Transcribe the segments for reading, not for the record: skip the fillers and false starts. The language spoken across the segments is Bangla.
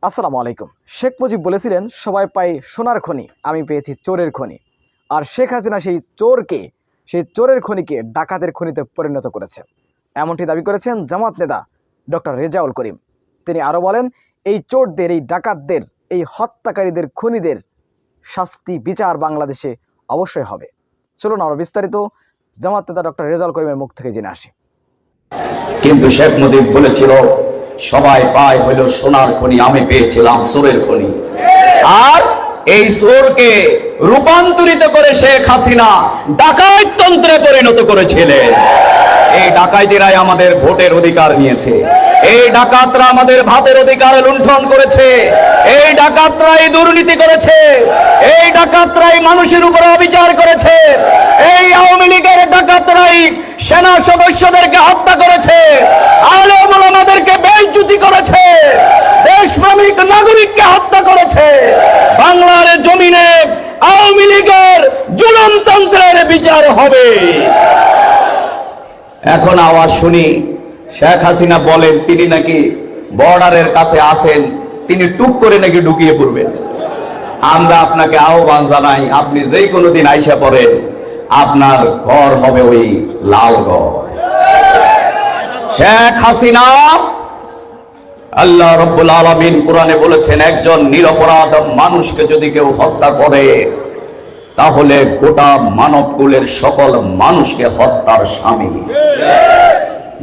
আসসালামু আলাইকুম। শেখ মুজিব বলেছিলেন, সবাই পায় সোনার খনি, আমি পেয়েছি চোরের খনি। আর শেখ হাসিনা সেই চোরের খনিকে ডাকাতের খনিতে পরিণত করেছে, এমনটি দাবি করেছেন জামাত নেতা ডক্টর রেজাউল করিম। তিনি আরও বলেন, এই চোরদের, এই ডাকাতদের, এই হত্যাকারীদের, খুনিদের শাস্তি বিচার বাংলাদেশে অবশ্যই হবে। চলুন আমরা বিস্তারিত জামাত নেতা ডক্টর রেজাউল করিমের মুখ থেকে জেনে আসি। কিন্তু শেখ মুজিব বলেছিল, সবাই পায় হইল সোনার খনি, আমি পেয়েছিলাম চোরের খনি। আর এই চোরকে রূপান্তরিত করে শেখ হাসিনা ডাকাত তন্ত্রে পরিণত করেছিলেন। এই ডাকাইতেরাই আমাদের ভোটের অধিকার নিয়েছে, এই ডাকাতরা আমাদের ভাতের অধিকার লুণ্ঠন করেছে, এই ডাকাতরাই দুর্নীতি করেছে, এই ডাকাতরাই মানুষের উপর অবিচার করেছে, এই আওয়ামী লীগের ডাকাতরাই সেনা সদস্যদেরকে হত্যা করেছে, আলেম ওলামাদেরকে বেইজ্জতি করেছে, দেশপ্রেমিক নাগরিককে হত্যা করেছে। বাংলার জমিনে আওয়ামী লীগের জুলুমতন্ত্রের বিচার হবে। এখন আওয়াজ শুনি শেখ হাসিনা বলেন তিনি নাকি বর্ডারের কাছে আছেন, তিনি টুক করে নাকি ঢুকিয়ে পড়বেন। আমরা আপনাকে আহ্বান জানাই, আপনি যে কোনো দিন আইসা পড়েন, আপনার ঘর হবে ওই লাল ঘর। শেখ হাসিনা, আল্লাহ রাব্বুল আলামিন কোরআনে বলেছেন, একজন নিরপরাধ মানুষকে যদি কেউ হত্যা করে তাহলে গোটা মানবকুলের সকল মানুষকে হত্যার শামিল।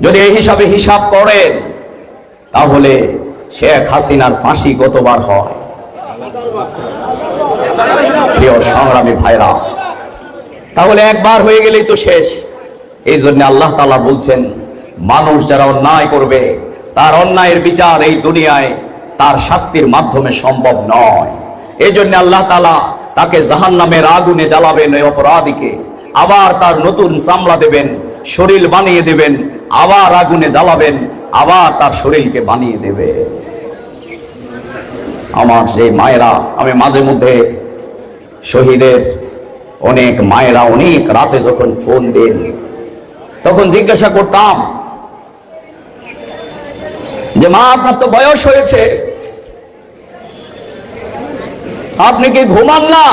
যদি এই হিসাবে হিসাব করেন তাহলে শেখ হাসিনার ফাঁসি কতবার হয়? প্রিয় সংগ্রামী ভাইরা, তাহলে একবার হয়ে গেলেই তো শেষ। এই জন্য আল্লাহ তাআলা বলছেন, মানুষ যারা অন্যায় করবে তার অন্যায়ের বিচার এই দুনিয়ায় তার শাস্তির মাধ্যমে সম্ভব নয়। এই জন্য আল্লাহ তাআলা তাকে জাহান্নামের আগুনে জ্বালাবেন, এই অপরাধীকে আবার তার নতুন চামড়া দেবেন, শরীর বানিয়ে দেবেন, আবার আগুনে জ্বালাবেন, আবার তার শরীরকে বানিয়ে দেবে। আমার যে মায়েরা, আমি মাঝে মধ্যে শহীদের অনেক মায়েরা অনেক রাতে যখন ফোন দেন তখন জিজ্ঞাসা করতাম যে, মা আপনার তো বয়স হয়েছে, আপনি কি ঘুমান না?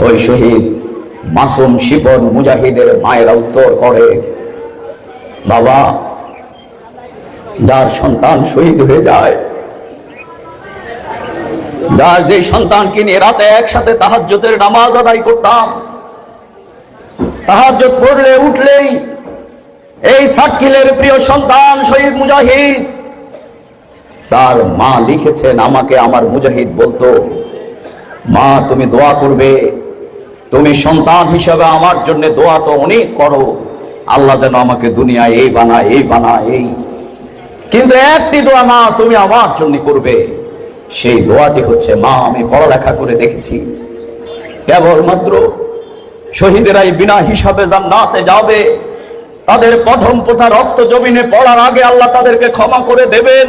ওই শহীদ মাসুম শিপন মুজাহিদের মায়েরা উত্তর করে, বাবা, যার সন্তান শহীদ হয়ে যায়, যার যে সন্তানকে নিয়ে রাতে একসাথে তাহাজ্জুদের নামাজ আদায় করতাম, তাহাজ্জুদ পড়লে উঠলেই এই সাতক্ষীলের প্রিয় সন্তান শহীদ মুজাহিদ, তার মা লিখেছেন আমাকে, আমার মুজাহিদ বলতো, মা তুমি দোয়া করবে, তুমি সন্তান হিসাবে আমার জন্য দোয়া তো অনেক করো, আল্লাহ যেন আমাকে দুনিয়ায় এই বানায়, এই বানায়, এই। কিন্তু একটি দোয়া মা তুমি আমার জন্য করবে, সেই দোয়াটি হচ্ছে, মা আমি পড়ালেখা করে দেখেছি, কেবলমাত্র শহীদেরাই বিনা হিসাবে জান্নাতে যাবে। তাদের প্রথম ফোঁটা রক্ত জমিনে পড়ার আগে আল্লাহ তাদেরকে ক্ষমা করে দেবেন।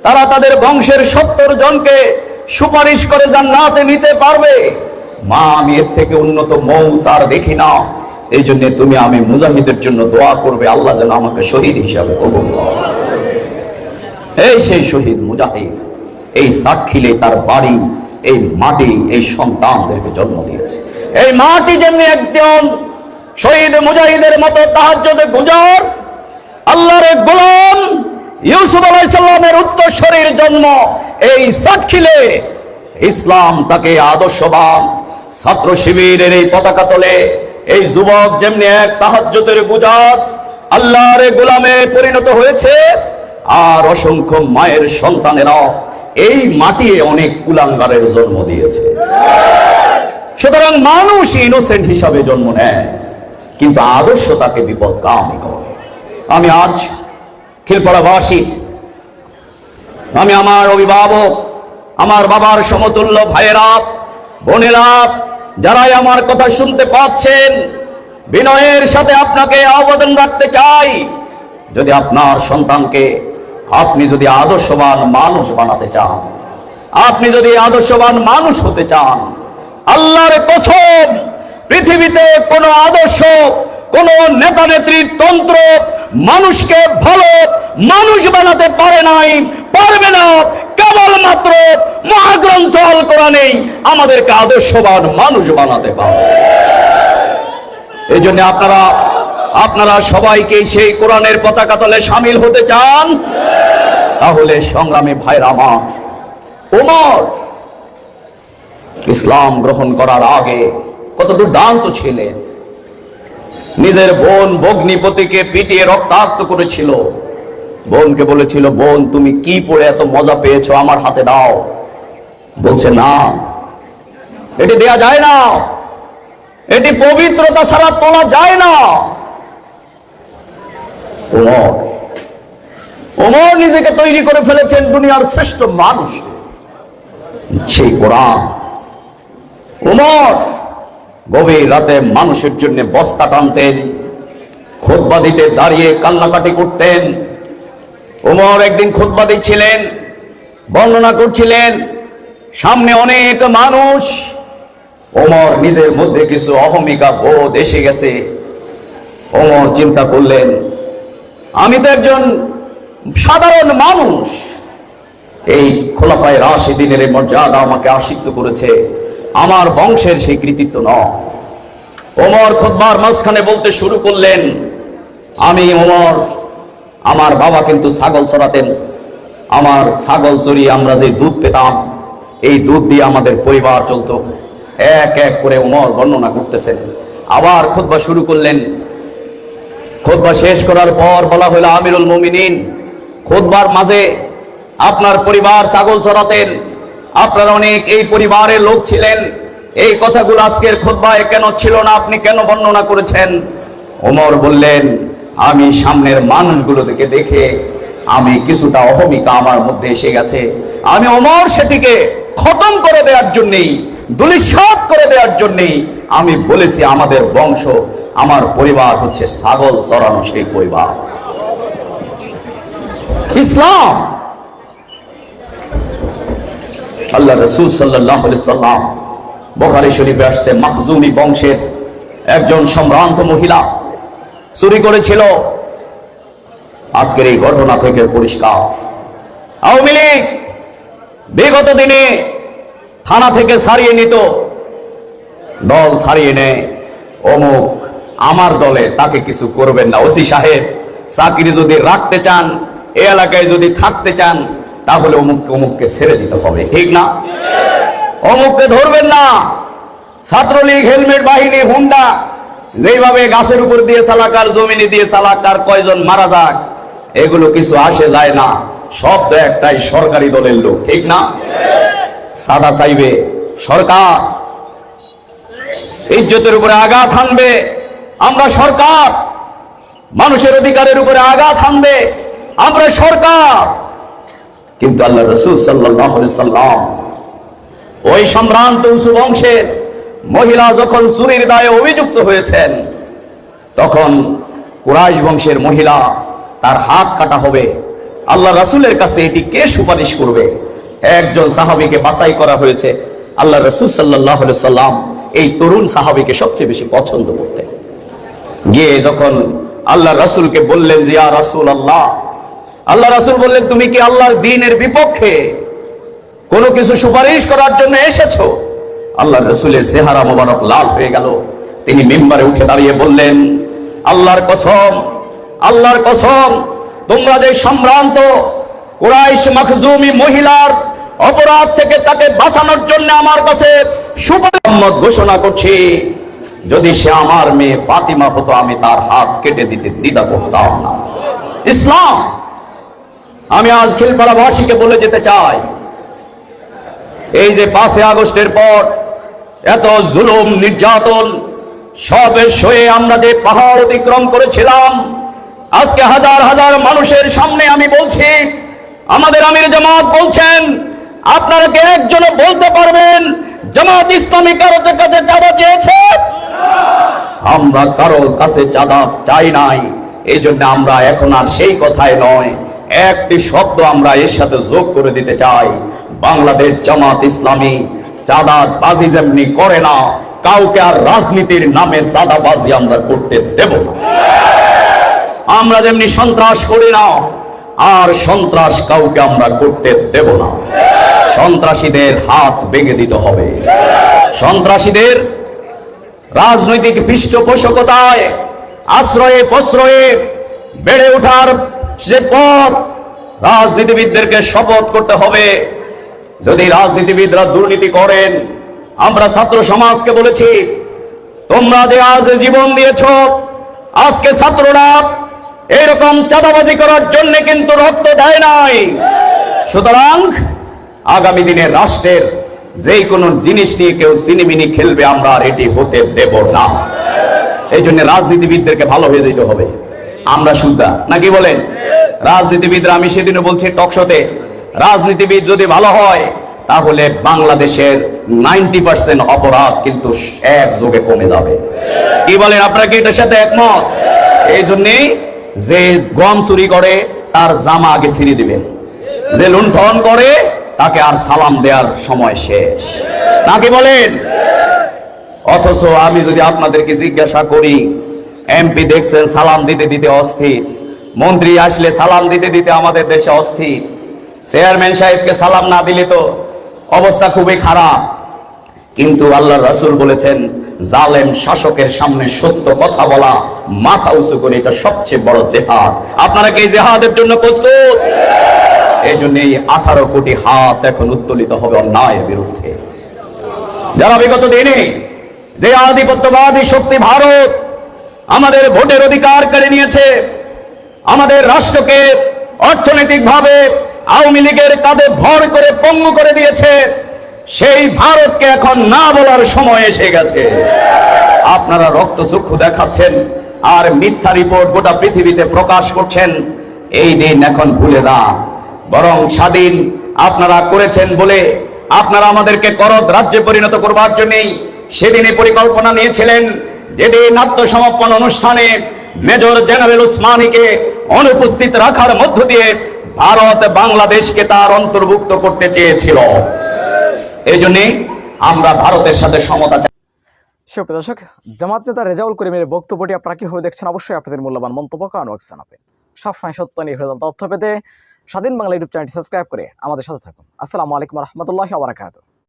তারা তাদের বংশের 70 জনকে সুপারিশ করে জান্নাতে নিতে পারবে। মা আমি এর থেকে উন্নত মৌত আর দেখি না, এই জন্য তুমি আমি মুজাহিদের জন্য দোয়া করবে, আল্লাহ যেন আমাকে শহীদ হিসাবে কবুল করে। এই সেই শহীদ মুজাহিদ, এই সাতক্ষীলে তার বাড়ি, এই মাটি এই সন্তানদেরকে জন্ম দিয়েছে। এই মাটি যেমনি একজন শহীদ মুজাহিদের মতো তাহাজ্জুদে গুজার, আল্লাহর গোলাম ইউসুফ আলাইহিস সালামের উত্তরসূরির জন্ম এই সাতক্ষীলে। ইসলাম তাকে আদর্শবান ছাত্র শিবিরের এই পতাকা তলে এই যুবক যেমনি এক তাহাজ্জুদের গুজার আল্লাহর গোলামে পরিণত হয়েছে, আর অসংখ্য মায়ের সন্তানেরা এই মাটিতে অনেক কুলাঙ্গারের জন্ম দিয়েছে। সুতরাং মানুষ ইনোসেন্ট হিসাবে জন্ম নেয়, কিন্তু আদর্শ তাকে বিপদগামী করে। আমি আজ খিলপাড়াবাসী, আমি আমার অভিভাবক, আমার বাবার সমতুল্য ভাইয়েরা, বোনেরা, যারাই আমার কথা শুনতে পাচ্ছেন, বিনয়ের সাথে আপনাকে আবেদন রাখতে চাই, যদি আপনার সন্তানকে আপনি যদি আদর্শবান মানুষ বানাতে চান, আপনি যদি আদর্শবান মানুষ হতে চান, আল্লাহর কসম, পৃথিবীতে কোনো আদর্শ, কোন নেতা নেত্রীর তন্ত্র মানুষকে ভালো মানুষ বানাতে পারে নাই। পারবে না। কেবলমাত্র মহাগ্রন্থ আল কোরআনেই আমাদেরকে আদর্শবান মানুষ বানাতে পারে। এই জন্য আপনারা সবাইকে সেই কোরআনের পতাকা তলে শামিল হতে চান? তাহলে সংগ্রামী ভাইরা আমার, ওমর ইসলাম গ্রহণ করার আগে কত দুর্দান্ত ছিলেন। নিজের বোন ভগ্নিপতিকে পিটিয়ে রক্তাক্ত করেছিল। বোনকে বলেছিল, বোন তুমি কি পড়ে এত মজা পেয়েছো, আমার হাতে দাও। বলছে না, এটি দেয়া যায় না, এটি পবিত্রতা ছাড়া তোলা যায় না। ওমর নিজেকে তৈরি করে ফেলেছেন দুনিয়ার শ্রেষ্ঠ মানুষ, সেই কোরআন। ওমর গভীর রাতে মানুষের জন্য বস্তা টানতেন, খুতবা দিতে দাঁড়িয়ে কান্নাকাটি করতেন। ওমর একদিন খুতবা দিচ্ছিলেন, বর্ণনা করছিলেন, সামনে অনেক মানুষ। ওমর নিজের মধ্যে কিছু অহমিকা বোধ এসে গেছে। ওমর চিন্তা করলেন, আমি তো একজন সাধারণ মানুষ, এই খোলাফায়ে রাশিদিনের মর্যাদা আমাকে আশিক্ত করেছে, আমার বংশের সেই কৃতিত্ব নয়। ওমর খুতবার মাঝখানে বলতে শুরু করলেন, আমি ওমর, আমার বাবা কিন্তু ছাগল চড়াতেন, আমার ছাগল চড়িয়ে আমরা যে দুধ পেতাম, এই দুধ দিয়ে আমাদের পরিবার চলতো। এক এক করে ওমর বর্ণনা করতেছেন। আবার খুতবা শুরু করলেন। খুতবা শেষ করার পর বলা হলো, আমিরুল মুমিনিন, খুতবার মাঝে আপনার পরিবার ছাগল চড়াতেন, আপনার অনেক এই পরিবারের লোক ছিলেন, এই কথাগুলো আজকের খুতবায় কেন ছিল না, আপনি কেন বর্ণনা করেছেন? ওমর বললেন, আমি সামনের মানুষগুলো দেখে আমি কিছুটা অহমিকা আমার মধ্যে এসে গেছে। আমি ওমর সেটিকে খতম করে দেওয়ার জন্যই, ধূলিসাৎ করে দেওয়ার জন্যই আমি বলেছি আমাদের বংশ, আমার পরিবার হচ্ছে ছাগল চড়ানো সেই পরিবার। ইসলাম, আল্লাহ রাসূল সাল্লাল্লাহু আলাইহি সাল্লাম, বুখারী শরীফে আসছে, মাখজুমি বংশের একজন সম্ভ্রান্ত মহিলা চুরি করেছিল। আজকের এই ঘটনা থেকে পরিষ্কার, আওয়ামী লীগ বিগত দিনে থানা থেকে ছাড়িয়ে নিত, দল ছাড়িয়ে নেয়, অমুক আমার দলে, তাকে কিছু করবেন না। ওসি সাহেব, চাকরি যদি রাখতে চান, এই এলাকায় যদি থাকতে চান, তাহলে অমুককে ছেড়ে দিতে হবে, ঠিক না? অমুককে ধরবেন না। ছাত্রলীগ, হেলমেট বাহিনী, হুন্ডা, যেভাবে গাছের উপর দিয়ে চালাক আর জমিনে দিয়ে চালাক, আর কয়জন মারা যাক, এগুলো কিছু আসে যায় না। সব তো একটাই সরকারি দলের লোক, ঠিক না? সাদা চাইবে সরকার, ইজ্জতের উপরে আঘাত হানবে আমরা সরকার, মানুষের অধিকারের উপরে আঘাত হানবে আমরা সরকার। কিন্তু আল্লাহ রাসূল সাল্লাল্লাহু আলাইহি সাল্লাম, ওই সম্ভ্রান্ত উঁচু বংশের মহিলা যখন চুরির দায়ে অভিযুক্ত হয়েছেন, তখন কুরাইশ বংশের মহিলা, তার হাত কাটা হবে। আল্লাহ রাসূলের কাছে এটি কে সুপারিশ করবে? একজন সাহাবীকে বাছাই করা হয়েছে। আল্লাহ রাসূল সাল্লাল্লাহু আলাইহি সাল্লাম এই তরুণ সাহাবীকে সবচেয়ে বেশি পছন্দ করতেন। গিয়ে যখন আল্লাহ রাসূলকে বললেন যে, ইয়া রাসূলুল্লাহ, আল্লাহ রাসূল বললেন, তুমি কি আল্লাহর দ্বীনের বিপক্ষে কোনো কিছু সুপারিশ করার জন্য এসেছো? আল্লাহ রাসূলের চেহারা মোবারক লাল হয়ে গেল। তিনি মিম্বারে উঠে দাঁড়িয়ে বললেন, আল্লাহর কসম, আল্লাহর কসম, তোমরা যে সম্ভ্রান্ত কুরাইশ মাখজুমি মহিলার অপরাধ থেকে তাকে বাঁচানোর জন্য আমার কাছে সুপারিশ ঘোষণা করছি, যদি সে আমার মেয়ে ফাতিমা হতো, আমি তার হাত কেটে দিতে দ্বিধা করতাম না। ইসলাম, আমি আজ খিলপাড়াবাসীকে বলে যেতে চাই, এই যে 5 আগস্টের পর এত জুলুম নির্যাতন সবের সয়ে আমরা যে পাহাড় অতিক্রম করেছিলাম, আজকে হাজার হাজার মানুষের সামনে আমি বলছি, আমাদের আমির জামাত বলছেন, আপনারা কে একজনও বলতে পারবেন জামাত ইসলামী কারো কাছে চাঁদা চেয়েছে? আমরা কারোর কাছে চাঁদা চাই নাই। এই জন্য আমরা এখন আর সেই কথায় নয়, একটি শব্দ আমরা এর সাথে যোগ করে দিতে চাই, বাংলাদেশ জামাত ইসলামী চাঁদাবাজি যেমনি করে না, কাউকে আর রাজনীতির নামে চাঁদাবাজি আমরা করতে দেব না। আমরা যেমনি সন্ত্রাস করি না, আর সন্ত্রাস কাউকে আমরা করতে দেব না। সন্ত্রাসীদের হাত ভেঙে দিতে হবে। সন্ত্রাসীদের রাজনৈতিক পৃষ্ঠপোষকতায় আশ্রয়ে প্রশ্রয়ে বেড়ে ওঠার যে পথ, রাজনীতিবিদদেরকে শপথ করতে হবে, যদি রাজনীতিবিদরা দুর্নীতি করেন, আমরা ছাত্র সমাজকে বলেছি, তোমরা যে আজ জীবন দিয়েছ, আজকে ছাত্ররা এরকম চাঁদাবাজি করার জন্য কিন্তু রক্ত দেয় নাই। সুতরাং আগামী দিনে রাষ্ট্রের যে কোনো জিনিস নিয়ে কেউ সিনেমিনি খেলবে, আমরা আর এটি হতে দেব না। এই জন্য রাজনীতিবিদদেরকে ভালো হয়ে যেতে হবে। আমরা সুদ্ধা নাকি বলেন? রাজনীতিবিদরা, আমি সেদিনও বলছি টকশোতে, রাজনীতিবিদ যদি ভালো হয় তাহলে বাংলাদেশের 90% অপরাধ কিন্তু একযোগে কমে যাবে। কি বলেন আপনারা? কি এটার সাথে একমত? এই জন্যই যে গম চুরি করে তার জামা আগে ছিঁড়ে দিবেন, যে লুণ্ঠন করে তাকে আর সালাম দেওয়ার সময় শেষ, নাকি বলেন? অথচ আমি যদি আপনাদেরকে জিজ্ঞাসা করি, এমপি দেখছেন সালাম দিতে দিতে অস্থির, মন্ত্রী আসলে সালাম দিতে দিতে আমাদের দেশে অস্থির, চেয়ারম্যান সাহেবকে সালাম না দিলে তো অবস্থা খুবই খারাপ। কিন্তু আল্লাহর রাসূল বলেছেন, জালেম শাসকের সামনে সত্য কথা বলা, মাথা উঁচু করে, এটা সবচেয়ে বড় জিহাদ। আপনারা কি জিহাদের জন্য প্রস্তুত? এই জন্য এই 18 কোটি হাত এখন উত্তোলিত হবে অন্যায়ের বিরুদ্ধে। যারা বিগত দিনে যে আধিপত্যবাদী শক্তি ভারত আমাদের ভোটের অধিকার কেড়ে নিয়েছে, আমাদের রাষ্ট্রকে অর্থনৈতিকভাবে আওয়ামী লীগের কাঁধে ভর করে পঙ্গু করে দিয়েছে, সেই ভারতকে এখন না বলার সময় এসে গেছে। আপনারা রক্তচক্ষু দেখাচ্ছেন আর মিথ্যা রিপোর্ট গোটা পৃথিবীতে প্রকাশ করছেন। এই দিন এখন ভুলে না, বরং স্বাধীন আপনারা করেছেন বলে আপনারা আমাদেরকে করদ রাজ্যে পরিণত করবার জন্যই সেদিনে পরিকল্পনা নিয়েছিলেন। যেদিন আত্মসমর্পণ অনুষ্ঠানে মেজর জেনারেল উসমানীকে অনুপস্থিত রাখার মধ্য দিয়ে ভারত বাংলাদেশকে তার অন্তর্ভুক্ত করতে চেয়েছিল, এই জন্যে আমরা ভারতের সাথে সমতা। সুপ্রিয় দর্শক, জামাত নেতা রেজাউল করিমের বক্তব্যটি আপনারা কিভাবে দেখছেন? অবশ্যই আপনাদের মূল্যবান মন্তব্য কমেন্ট জানাবেন। সবসময় সত্য নির্ভেজাল তথ্য পেতে স্বাধীন বাংলা ইউটিউব চ্যানেলটি সাবস্ক্রাইব করে আমাদের সাথে থাকুন। আসসালামু আলাইকুম ওয়া রাহমাতুল্লাহি ওয়া বারাকাতুহু।